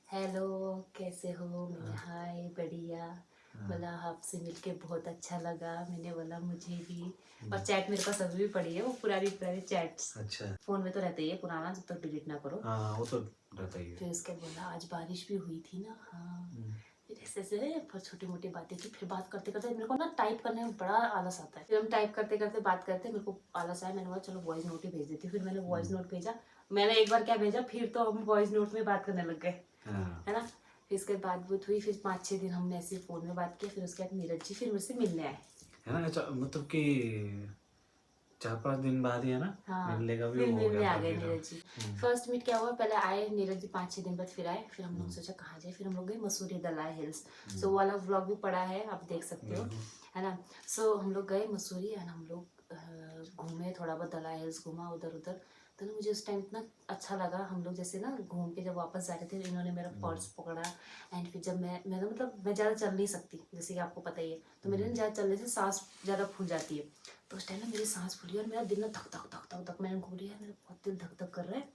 हेलो कैसे हो? मैंने हाय बढ़िया। बोला आपसे मिलके बहुत अच्छा लगा। मैंने बोला मुझे भी। और चैट मेरे पास अभी भी पड़ी है, वो पुरानी पुरानी चैट्स। अच्छा फोन में तो रहते ही है पुराना, जब तक डिलीट ना करो। हाँ वो तो रहता ही है। फिर उसके बोला आज बारिश भी हुई थी ना। हाँ। फिर ऐसे ऐसे छोटी मोटी बातें की। फिर बात करते करते मेरे को ना टाइप करने में बड़ा आलस आता है। फिर हम टाइप करते करते बात करते, मेरे को आलस आया। मैंने बोला चलो वॉइस नोट ही भेज देती हूँ। फिर मैंने वॉइस नोट भेजा। मैंने एक बार क्या भेजा, फिर तो हम वॉइस नोट में बात करने लग गए, है ना। फिर इसके बाद बात हुई। फिर 5-6 दिन हमने ऐसे फोन में बात की। फिर उसके बाद नीरज जी फिर मुझसे मिलने आए, है ना। अच्छा मतलब कि 4-5 दिन बाद ही है ना। हाँ मिलने का भी फिर वो हो मिलने गया आ था गए फिर। नीरज जी। फर्स्ट मीट क्या हुआ, पहले आए नीरज जी 5-6 दिन बाद फिर आए। फिर हम लोग सोचा कहाँ जाए, फिर हम लोग गए मसूरी दलाई हिल्स। सो वो वाला व्लॉग भी पड़ा है, आप देख सकते हो, है ना। सो हम लोग गए मसूरी एंड हम लोग घूमे थोड़ा बहुत, दलाई हिल्स घूमा उधर उधर। तो ना मुझे उस टाइम इतना अच्छा लगा। हम लोग जैसे ना घूम के जब वापस जा रहे थे, इन्होंने मेरा पर्स पकड़ा। एंड फिर जब मैं तो मतलब मैं ज़्यादा चल नहीं सकती, जैसे कि आपको पता ही है। तो मेरे ना ज़्यादा चलने से सांस ज़्यादा फूल जाती है। तो उस टाइम ना मेरी सांस फूली और मेरा दिल ना धक धक धक धक धक। मैंने उनको बोली यार मेरा बहुत दिल धक धक कर रहा है।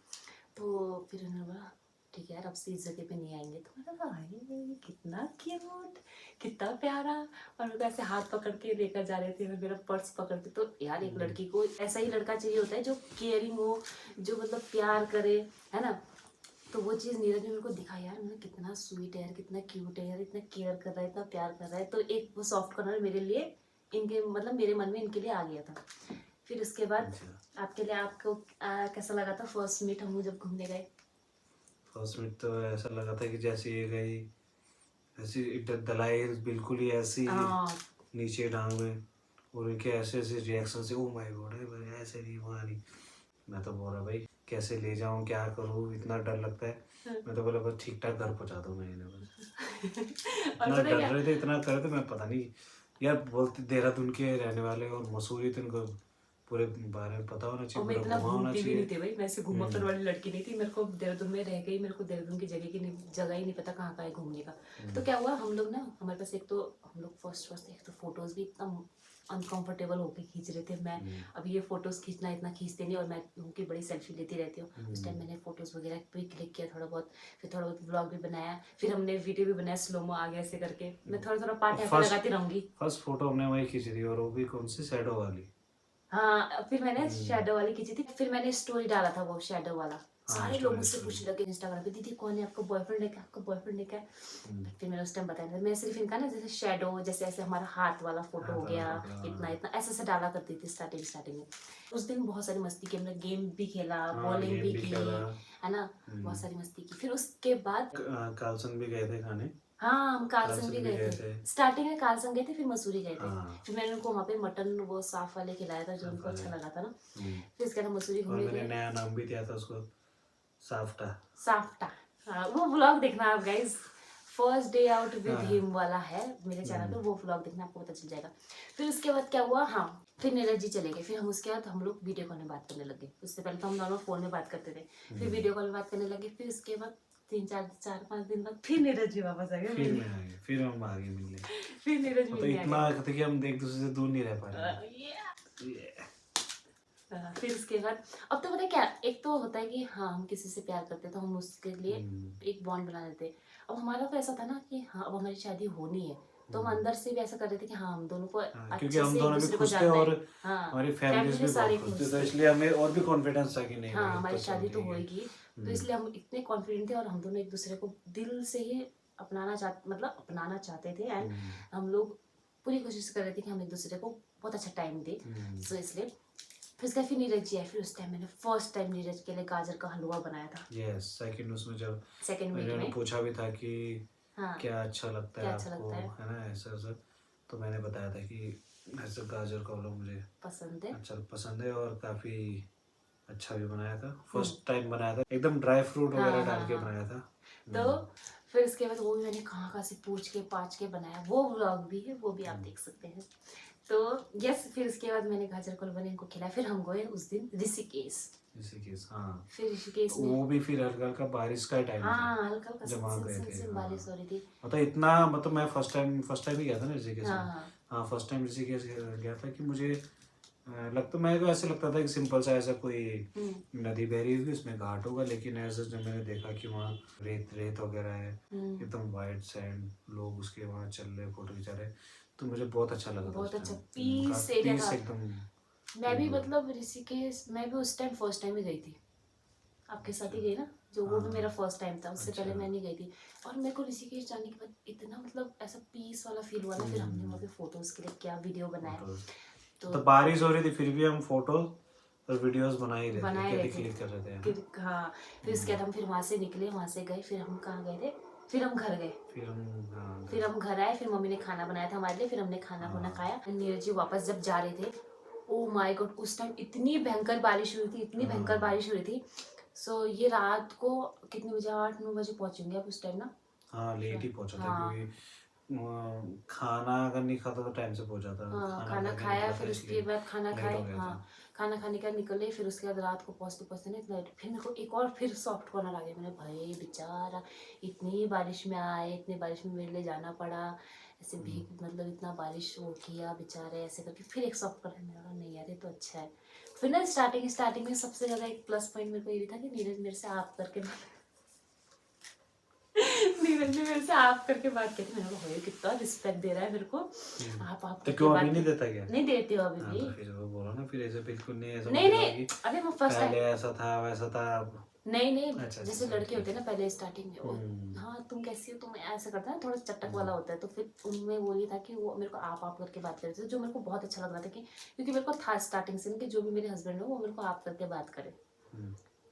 तो फिर उन्होंने बोला ठीक है यार अब से इस जगह पे नहीं आएंगे। तो मैंने कहा अरे कितना क्यूट, कितना प्यारा। और मेरे को ऐसे हाथ पकड़ के लेकर जा रहे थे, मेरा पर्स पकड़ के। तो यार एक लड़की को ऐसा ही लड़का चाहिए होता है जो केयरिंग हो, जो मतलब प्यार करे, है ना। तो वो चीज़ नीरज ने मेरे को दिखा यार, मैंने कितना स्वीट है यार, कितना क्यूट है यार, इतना केयर कर रहा है, इतना प्यार कर रहा है। तो एक वो सॉफ्ट कॉर्नर मेरे लिए, इनके मतलब मेरे मन में इनके लिए आ गया था। फिर उसके बाद आपके लिए आपको कैसा लगा था फर्स्ट मीट हम लोग जब घूमने गए? फर्स्ट मीट तो ऐसा लगा था कि जैसे ये गई ऐसी दलाई हिल्स बिल्कुल ही ऐसी नीचे डांग में, और इनके ऐसे ऐसे रिएक्शन से ओ माय गॉड है ऐसे नहीं वहाँ नहीं। मैं तो बोल रहा भाई कैसे ले जाऊँ, क्या करूँ, इतना डर लगता है। मैं तो बोला बस ठीक ठाक घर पहुँचा दो मैं इन्हें बस। इतना डर रहे थे, इतना कर रहे थे, मैं पता नहीं यार। बोलते देहरादून के रहने वाले और मसूरी तो इनको पूरे बारे में पता होना चाहिए, और मैं इतना घुमा होना घूमती भी चाहिए। नहीं थी भाई, मैं ऐसे घूमा कर वाली लड़की नहीं थी। मेरे को देहरादून में रह गई, मेरे को देहरादून की जगह ही नहीं पता कहाँ कहाँ है घूमने का। तो क्या हुआ, हम लोग ना हमारे पास एक तो हम लोग फर्स्ट एक तो फोटोज भी एकदम अनकंफर्टेबल होके खींच रहे थे। मैं अभी ये फोटोज खींचना इतना खींचते नहीं, और मैं उनकी बड़ी सेल्फी लेती रहती हूँ। उस टाइम मैंने फोटोज वगैरह भी क्लिक किया थोड़ा बहुत, फिर थोड़ा बहुत व्लॉग भी बनाया, फिर हमने वीडियो भी बनाया स्लोमो आ गया ऐसे करके। मैं थोड़ा थोड़ा पार्ट यहाँ पे लगाती रहूंगी। फर्स्ट फोटो हमने वही खींची थी, और वो भी कौन सी शैडो वाली। हाँ फिर मैंने शैडो वाली खींची थी। फिर मैंने स्टोरी डाला था वो शैडो वाला। सारे लोग मुझसे पूछने लगे इंस्टाग्राम पे दीदी कौन है आपका बॉयफ्रेंड है क्या, आपका बॉयफ्रेंड है क्या। फिर मैंने उस टाइम बताया था मैं सिर्फ इनका ना जैसे शैडो, जैसे ऐसे हमारा हाथ वाला फोटो हो गया, इतना इतना ऐसे ऐसे डाला करती थी स्टार्टिंग में। उस दिन बहुत सारी मस्ती की हमने, गेम भी खेला, बॉलिंग भी की, है ना, बहुत सारी मस्ती की। फिर उसके बाद कालसन भी गए थे खाने। हाँ हम कालसंग भी गए थे। स्टार्टिंग में कालसंग गए थे, फिर मसूरी गए थे। फिर मैंने उनको वहाँ पे मटन वो साफ वाले खिलाया था जो उनको अच्छा लगा था ना। फिर इसके बाद मसूरी घूमने गए। नया नाम भी दिया था उसको, साफ्टा। हाँ वो व्लॉग देखना आप guys, first day out with him वाला है मेरे चैनल पे, वो व्लॉग देखना आपको पता चल जाएगा। फिर उसके बाद क्या हुआ, हाँ फिर नीरज जी चले गए। फिर हम उसके बाद हम लोग वीडियो कॉल में बात करने लगे। उससे पहले तो हम दोनों फोन में बात करते थे, फिर वीडियो कॉल में बात करने लगे। फिर उसके बाद 3-4-5 दिन बाद फिर नीरज जी वापस आ गए। फिर हम आ गए मिलने। फिर नीरज तो इतना कि हम एक दूसरे से दूर नहीं रह पा रहे। हाँ, फिर उसके बाद अब तो पता है क्या, एक तो होता है कि हाँ हम किसी से प्यार करते हैं तो हम उसके लिए एक बॉन्ड बना लेते हैं। अब हमारा तो ऐसा था ना कि हाँ अब हमारी शादी होनी है, तो हम अंदर से भी ऐसा कर रहे थे कि हाँ हम दोनों को हाँ, क्योंकि अच्छे हम से एक दोनों भी दूसरे को खुश थे जानना और है। हाँ, हमारी फैमिली फैमिलीज में भी सारे बहुत खुश खुश थी, तो थे। इसलिए हमें और भी कॉन्फिडेंस था कि नहीं हाँ भाई अब हमारी तो शादी तो चलेगी। होएगी, तो इसलिए हम इतने कॉन्फिडेंट थे और हम दोनों एक दूसरे को दिल से ही अपनाना चाहते थे। एंड हम लोग पूरी कोशिश कर रहे थे कि हम एक दूसरे को बहुत अच्छा टाइम दें। सो इसलिए फिर उसका फिर नीरज जी आए, फिर उस टाइम मैंने फर्स्ट टाइम नीरज के लिए गाजर का हलवा बनाया था। यस, सेकंड उसमें जब सेकेंड मीट मैंने में। पूछा भी था कि हाँ क्या अच्छा लगता है क्या अच्छा आपको, लगता है, है ना, ऐसा ऐसा, तो मैंने बताया था कि ऐसे गाजर का हलवा मुझे पसंद है। अच्छा पसंद है और काफ़ी अच्छा भी बनाया था। फर्स्ट टाइम बनाया था, एकदम ड्राई फ्रूट हाँ वगैरह हाँ डाल के हाँ। बनाया था। तो फिर उसके बाद वो भी मैंने कहाँ कहाँ से पूछ के पाँच के बनाया, वो व्लॉग भी है, वो भी आप देख सकते हैं। तो यस, फिर उसके बाद मैंने गाजर का हलवा इनको खिलाया। फिर हम गए उस दिन ऋषिकेश। ऋषिकेश, हाँ। फिर ऋषिकेश में वो भी फिर हल्का हल्का बारिश का टाइम था हाँ हल्का हल्का जब वहाँ गए थे। सन हाँ, बारिश हो रही थी। मतलब इतना, मतलब मैं फर्स्ट टाइम ही गया था ना ऋषिकेश हाँ में। हाँ हाँ, फर्स्ट टाइम ऋषिकेश गया था कि मुझे लगता, मेरे को ऐसे लगता था कि सिंपल सा ऐसा कोई नदी बह रही होगी, उसमें घाट होगा, लेकिन ऐसा जब मैंने देखा कि वहाँ रेत रेत वगैरह है, एकदम वाइट सैंड, लोग उसके वहाँ चल रहे, फोटो खिंचा रहे, तो मुझे बहुत अच्छा लगा था बहुत उस अच्छा टाइम। पीस एरिया पीस था। एकदम मैं भी फील हुआ। मतलब ऋषिकेश, मैं भी उस टाइम फर्स्ट टाइम ही गई थी, आपके साथ ही अच्छा, गई ना, जो वो भी हाँ, मेरा फर्स्ट टाइम था, उससे पहले अच्छा। मैं नहीं गई थी। और मेरे को ऋषिकेश जाने के बाद इतना मतलब ऐसा पीस वाला फील हुआ ना, फिर हमने वहाँ पे फोटोज के लिए क्या वीडियो बनाए। फोटोज, तो तो बारिश हो रही थी फिर भी हम फोटो और वीडियोस बना ही रहे थे, बनाए रहे थे क्लिक कर रहे थे, है कि ना। हाँ। फिर उसके बाद हम फिर वहाँ से निकले, वहाँ से गए, फिर हम कहाँ गए थे, फिर हम घर गए। फिर हम, हाँ, फिर हम घर आए, फिर मम्मी ने खाना बनाया था हमारे लिए, फिर हमने खाना खुना खाया। नीरज जी वापस जब जा रहे थे, ओ माय गॉड, उस टाइम इतनी भयंकर बारिश हुई थी, इतनी भयंकर बारिश हुई थी। सो ये रात को कितने बजे, 8-9 बजे पहुंचेंगे आप उस टाइम ना। हाँ, लेट ही पहुंचा था हाँ क्योंकि खाना अगर नहीं खाता तो टाइम से पहुंचा था, हाँ, खाना खाना खा के खाया, निकला था फिर उसके इसलिए बाद खाना लेट खाए। हो गया हाँ, था। खाना खाने का निकले, फिर उसके बाद रात को पहुँचते पहुँचते ना इतना फिर मेरे को एक और फिर सॉफ्ट कॉर्नर आ गया। मैंने भाई बेचारा इतनी बारिश में आए, इतनी बारिश में मेरे लिए जाना पड़ा, ऐसे भीग, मतलब इतना बारिश वो किया बेचारे, ऐसे करके फिर एक सॉफ्ट कॉर्नर। मैंने कहा नहीं यार ये तो अच्छा है। फिर ना स्टार्टिंग में सबसे ज़्यादा एक प्लस पॉइंट मेरे को ये भी था कि नीरज मेरे से आप करके नीरज ने मेरे से आप करके बात की थी। मैंने कहा भाई कितना रिस्पेक्ट दे रहा है मेरे को, आप तो करके क्यों अभी बात नहीं कर। देता क्या? नहीं देती हो अभी हाँ, भी। तो फिर वो बोलो ना, फिर ऐसे बिल्कुल नहीं, ऐसा मत नहीं दिखाओ नहीं, कि अरे वो फर्स्ट टाइम। पहले ऐसा था वैसा था अब। नहीं नहीं, अच्छा, जैसे अच्छा, लड़के होते ठीक हैं है। ना पहले स्टार्टिंग में, वो हाँ तुम कैसी हो, तुम ऐसा करता है ना, थोड़ा चटक वाला होता है। तो फिर उनमें वो ये था कि वो मेरे को आप करके बात करते थे, जो मेरे को बहुत अच्छा लग रहा था कि, क्योंकि मेरे को था स्टार्टिंग से कि जो भी मेरे हस्बैंड हो वो मेरे को आप करके बात करे।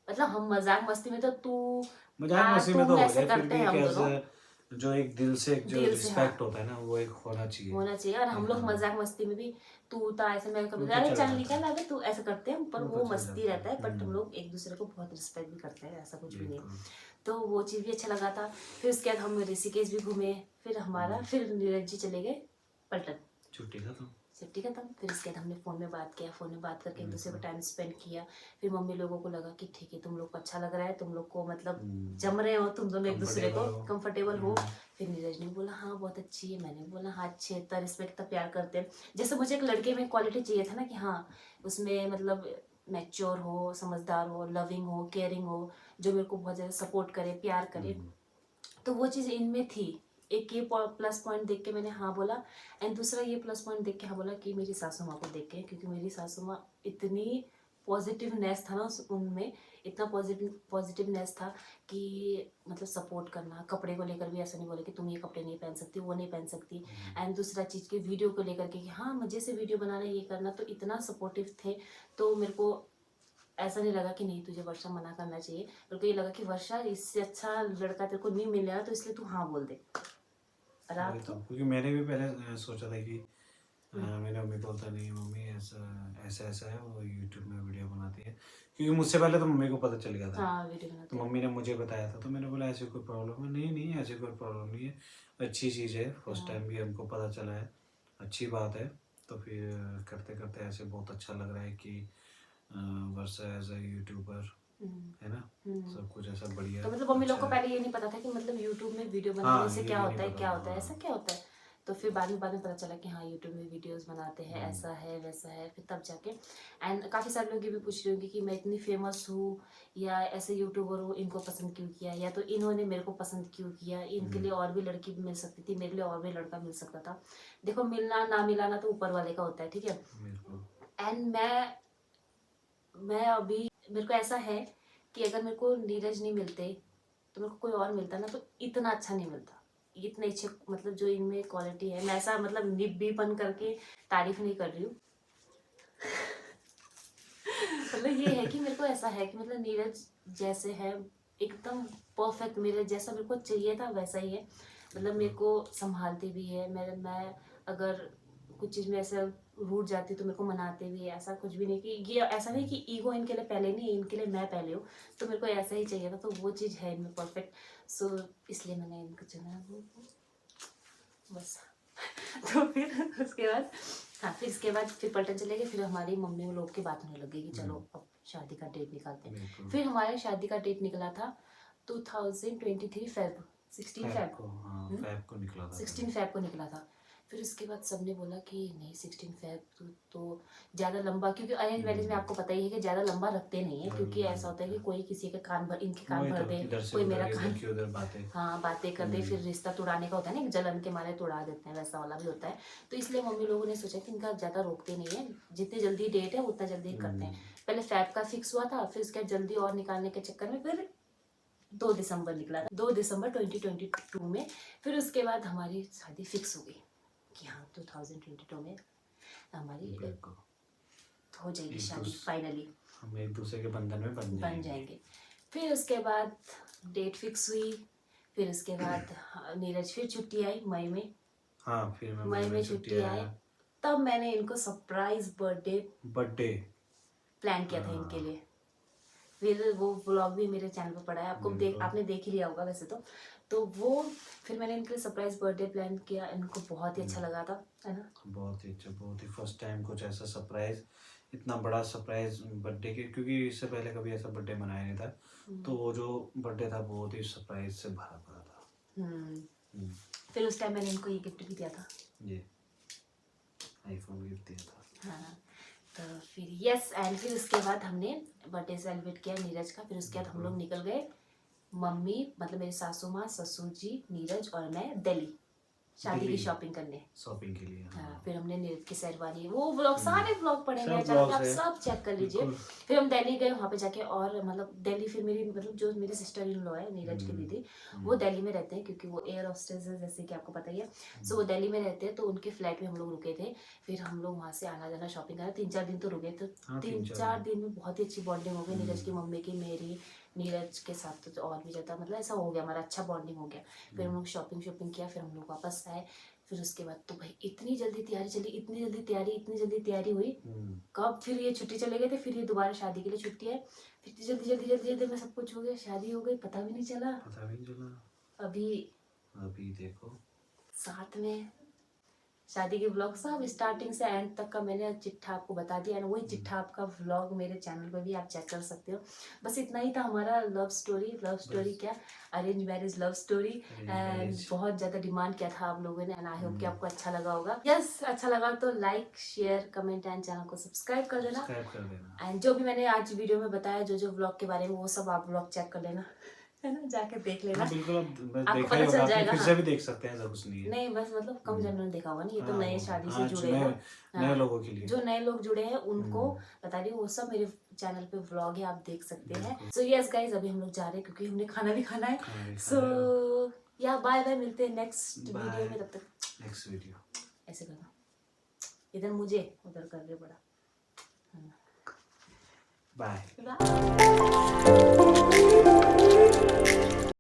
मतलब हम मजाक मस्ती में तो तू मजाक मस्ती में तो तुम हो ऐसे जाए, फिर करते भी हैं एक हम दोनों, ऐसा जो एक दिल से, एक जो दिल से। हाँ रिस्पेक्ट होता है ना, वो एक होना चाहिए। होना चाहिए। और हम लोग हाँ, मजाक मस्ती में भी तू था ऐसे, मैं कभी वो तो अरे चल चल जाता निकल, है, अबे तू ऐसे करते हैं, पर वो वो तो चल मस्ती जाता रहता है। बट हम है। लोग एक दूसरे को बहुत रिस्पेक्ट भी करते हैं, ऐसा कुछ भी नहीं है। बिल्कुल। तो वो चीज़ भी अच्छा लगा था। फिर उसके बाद हम ऋषिकेश भी घूमे, फिर हमारा फिर नीरज जी चले गए पलटन, छुट्टी खत्म। छुट्टी खत्म। फिर इसके बाद हमने फ़ोन में बात किया, फ़ोन में बात करके एक दूसरे को टाइम स्पेंड किया। फिर मम्मी लोगों को लगा कि ठीक है तुम लोग को अच्छा लग रहा है, तुम लोग को मतलब जम रहे हो तुम दोनों एक दूसरे को, कंफर्टेबल हो। कंफर्टेबल हो। फिर नीरज ने बोला हाँ बहुत अच्छी है, मैंने बोला हाँ अच्छी है, इतना रिस्पेक्ट, इतना प्यार करते हैं। जैसे मुझे एक लड़के में क्वालिटी चाहिए था ना कि हाँ उसमें मतलब मैच्योर हो, समझदार हो, लविंग हो, केयरिंग हो, जो मेरे को बहुत ज़्यादा सपोर्ट करे, प्यार करे। तो वो चीज़ इनमें थी। एक ये प्लस पॉइंट देख के मैंने हाँ बोला। एंड दूसरा ये प्लस पॉइंट देख के हाँ बोला कि मेरी सासू माँ को देख के, क्योंकि मेरी सासू माँ इतनी पॉजिटिवनेस था ना उनमें, इतना पॉजिटिवनेस था कि मतलब सपोर्ट करना, कपड़े को लेकर भी ऐसा नहीं बोले कि तुम ये कपड़े नहीं पहन सकती, वो नहीं पहन सकती। एंड दूसरा चीज़ के वीडियो को लेकर के कि हाँ मज़े से वीडियो बनाना, ये करना, तो इतना सपोर्टिव थे। तो मेरे को ऐसा नहीं लगा कि नहीं तुझे वर्षा मना करना चाहिए, बल्कि ये लगा कि वर्षा इससे अच्छा लड़का तेरे को नहीं मिलेगा, तो इसलिए तू हाँ बोल दे। वही तो, क्योंकि मैंने भी पहले सोचा था कि मैंने मम्मी को बोलता नहीं, मम्मी ऐसा ऐसा ऐसा है, वो यूट्यूब में वीडियो बनाती है, क्योंकि मुझसे पहले तो मम्मी को पता चल गया था। हाँ वीडियो तो बनाते मम्मी ने मुझे बताया था, तो मैंने बोला ऐसी कोई प्रॉब्लम है नहीं, नहीं ऐसी कोई प्रॉब्लम नहीं है, अच्छी चीज़ है, फर्स्ट टाइम भी हमको पता चला है, अच्छी बात है। तो फिर करते करते ऐसे बहुत अच्छा लग रहा है कि वर्षा एज अ यूट्यूबर, है ना, सब कुछ ऐसा बढ़िया तो मतलब मम्मी लोग अच्छा को है। पहले ये नहीं पता था कि मतलब यूट्यूब में वीडियो बनाने हाँ, से ये क्या भी होता नहीं है, पता क्या था, होता है, ऐसा हाँ। क्या होता है। तो फिर बाद में पता चला कि हाँ यूट्यूब में वीडियोस बनाते हैं, ऐसा है वैसा है, फिर तब जाके एंड काफ़ी सारे लोग ये भी पूछ रहे होंगे कि मैं इतनी फेमस हूँ या ऐसे यूट्यूबर हूँ, इनको पसंद क्यों किया, या तो इन्होंने मेरे को पसंद क्यों किया, इनके लिए और भी लड़की मिल सकती थी, मेरे लिए और भी लड़का मिल सकता था। देखो मिलना ना मिलाना तो ऊपर वाले का होता है, ठीक है। एंड मैं अभी मेरे को ऐसा है कि अगर मेरे को नीरज नहीं मिलते तो मेरे को कोई और मिलता ना तो इतना अच्छा नहीं मिलता, इतने अच्छे मतलब जो इनमें क्वालिटी है। मैं ऐसा मतलब निब्बीपन करके तारीफ नहीं कर रही हूँ मतलब ये है कि मेरे को ऐसा है कि मतलब नीरज जैसे है एकदम परफेक्ट, मेरे जैसा मेरे को चाहिए था वैसा ही है। मतलब मेरे को संभालते भी है, मैं अगर कुछ चीज़ में ऐसा रूठ जाती तो मेरे को मनाते भी है। ऐसा कुछ भी नहीं कि ये ऐसा नहीं कि ईगो इनके लिए पहले नहीं, इनके लिए मैं पहले हूँ, तो मेरे को ऐसा ही चाहिए था, तो वो चीज़ है इनमें परफेक्ट। सो इसलिए मैंने इनको चुना बस तो फिर उसके बाद हाँ, फिर इसके बाद फिर पलटन चले गए। फिर हमारी मम्मी लोग की बात होने लगी कि चलो अब शादी का डेट निकालते हैं। फिर हमारे शादी का डेट निकला था 2023 फेब 16 फेब को, हाँ, फेब को निकला था, 16 फेब को निकला था। फिर उसके बाद सबने बोला कि नहीं 16 फेब तो ज़्यादा लंबा, क्योंकि अरेंज मैरिज में आपको पता ही है कि ज़्यादा लंबा रखते नहीं है, क्योंकि ऐसा होता है कि कोई किसी के कान भर, इनके कान भर दे, कोई मेरा कान, उधर बातें, हाँ बातें कर दे, फिर रिश्ता तोड़ाने का होता है ना, जलन के मारे तोड़ा देते हैं, वैसा वाला भी होता है। तो इसलिए मम्मी लोगों ने सोचा कि इनका ज़्यादा रोकते नहीं है, जितनी जल्दी डेट है उतना जल्दी करते हैं। पहले फेब का फिक्स हुआ था, फिर उसके बाद जल्दी और निकालने के चक्कर में फिर 2 दिसंबर निकला था, 2 दिसंबर 2022 में। फिर उसके बाद हमारी शादी फिक्स हो गई कि हाँ 2022 में हमारी हो जाएगी शादी फाइनली, हम एक दूसरे के बंधन में बन जाएंगे। फिर उसके बाद डेट फिक्स हुई। फिर उसके बाद नीरज फिर छुट्टी आई मई में, हाँ फिर मई में छुट्टी आई। तब मैंने इनको सरप्राइज बर्थडे प्लान किया था इनके लिए। फिर वो व्लॉग भी मेरे चैनल पर पड़ा है, आपको आपने देख ही लिया होगा वैसे तो वो फिर मैंने इनके लिए सरप्राइज बर्थडे प्लान किया। इनको बहुत ही अच्छा लगा था, है ना? बहुत ही अच्छा, बहुत ही फर्स्ट टाइम कुछ ऐसा सरप्राइज, इतना बड़ा सरप्राइज बर्थडे के, क्योंकि इससे पहले कभी ऐसा बर्थडे मनाया नहीं था। तो वो जो बर्थडे था बहुत ही सरप्राइज से भरा पड़ा था। फिर उस टाइम मैंने इनको ये गिफ्ट भी दिया था, ये आईफोन गिफ्ट दिया था। हाँ तो फिर यस, एंड फिर उसके बाद हमने बर्थडे सेलिब्रेट किया नीरज का। फिर उसके बाद हम लोग निकल गए, मम्मी मतलब मेरी सासू माँ, ससुर जी, नीरज और मैं दिल्ली शादी की शॉपिंग के लिए। हाँ, फिर हमने नीरज की शेरवानी, वो व्लॉग सारे व्लॉग पड़े हैं चैनल पे, आप सब चेक कर लीजिए। फिर हम दिल्ली गए, वहाँ पे जाके और मतलब दिल्ली फिर मेरी मतलब जो मेरी सिस्टर इन लॉ है नीरज की दीदी, वो दिल्ली में रहते हैं क्योंकि वो एयर होस्टेस है जैसे कि आपको पता ही है। सो वो दिल्ली में रहते हैं, तो उनके फ्लैट में हम लोग रुके थे। फिर हम लोग वहाँ से आना जाना शॉपिंग करा, 3-4 दिन तो रुके। तो 3-4 दिन में बहुत ही अच्छी बॉन्डिंग हो गई नीरज की मम्मी की, मेरी, नीरज के साथ तो और भी ज़्यादा मतलब ऐसा हो गया, हमारा अच्छा बॉन्डिंग हो गया। फिर हम लोग शॉपिंग किया, फिर हम लोग वापस आए। फिर उसके बाद तो भाई इतनी जल्दी तैयारी चली, इतनी जल्दी तैयारी हुई। कब फिर ये छुट्टी चले गए थे, फिर ये दोबारा शादी के लिए छुट्टी है, फिर जल्दी में सब कुछ हो गया, शादी हो गई, पता भी नहीं चला। अभी देखो साथ में शादी के व्लॉग सब स्टार्टिंग से एंड तक का मैंने चिट्ठा आपको बता दिया, एंड वही चिट्ठा आपका व्लॉग मेरे चैनल पर भी आप चेक कर सकते हो। बस इतना ही था हमारा लव स्टोरी क्या, arrange marriage love story. And बहुत ज़्यादा डिमांड किया था आप लोगों ने, एंड आई होप कि आपको अच्छा लगा होगा। यस, अच्छा लगा तो like, share, comment and channel को सब्सक्राइब कर देना। एंड जो भी मैंने आज वीडियो में बताया, जो व्लॉग के बारे में, वो सब आप व्लॉग चेक कर लेना, है ना, जाके देख लेना। बिल्कुल, आपको पता चल जाएगा। फिर से भी देख सकते हैं, ऐसा कुछ नहीं है। नहीं बस मतलब कम जनों ने देखा होगा ना, ये तो नए शादी से जुड़े हैं, हैं, नए लोगों के लिए, जो नए लोग जुड़े हैं उनको बता रही हूँ, वो सब मेरे चैनल पे व्लॉग है, आप देख सकते हैं। सो यस गाइज, अभी हम लोग जा रहे हैं क्योंकि हमने खाना भी खाना है। सो या बाय, मिलते हैं नेक्स्ट वीडियो में। तब तक नेक्स्ट वीडियो ऐसे करना, इधर मुझे उधर कर रहे बड़ा, बाय।